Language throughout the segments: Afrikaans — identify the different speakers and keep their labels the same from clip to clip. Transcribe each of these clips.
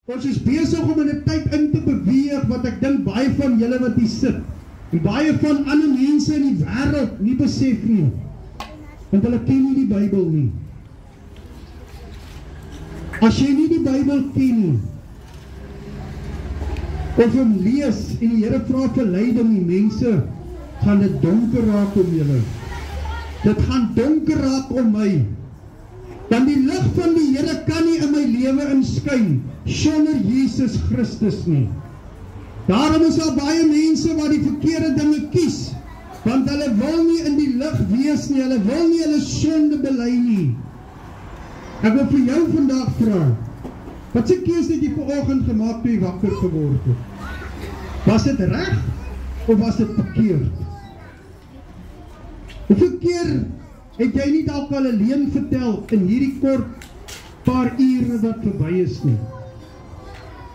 Speaker 1: Ons is besig om in 'n tyd in te beweeg wat ek dink baie van julle wat hier sit en baie van ander mense in die wêreld nie besef nie. Want hulle ken nie die Bybel nie. As jy nie die Bybel ken nie, of hom lees en die Here vra vir leiding, die mense gaan dit donker raak om julle. Dit gaan donker raak om my. Dan die lig van die Here kan nie in my lewe inskyn sonder Jesus Christus nie. Daarom is daar baie mense wat die verkeerde dinge kies, want hulle wil nie in die lig wees nie, hulle wil nie hulle sonde bely nie. Ek wil vir jou vandag vra, wat se keuse het jy vanoggend gemaak toe jy wakker geword het? Was dit reg of was dit verkeerd? Hoeveel keer het jy nie dalk al 'n leuen vertel in hierdie kort paar ure wat verby is nie?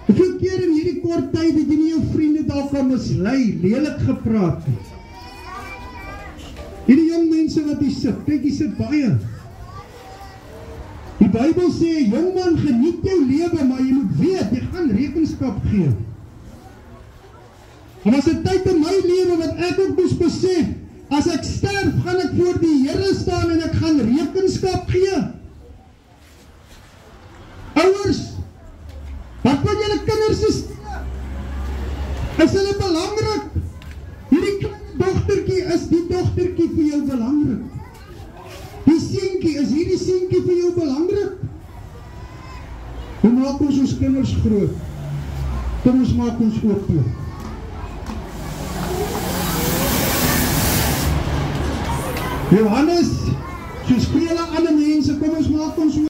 Speaker 1: Hoeveel keer in hierdie kort tyd het jy nie jou vriende dalk al mislei, lelik gepraat nie? Hierdie jong mense wat hier sit, kyk hier sit baie. Die Bybel sê, jong man, geniet jou lewe, maar jy moet weet, jy gaan rekenskap gee. En was 'n tyd in my lewe wat ek ook moes besef, as ek sterf, gaan ek voor die Here staan en ek gaan rekenskap gee. Ouers, wat van julle kinders is hulle belangrik? Hierdie klein dogtertjie, is die dogtertjie vir jou belangrik? Die seentjie, is hierdie seentjie vir jou belangrik? Hoe maak ons kinders groot? Kom ons maak ons oop toe. Johannes, soos vele ander mense, kom ons maak ons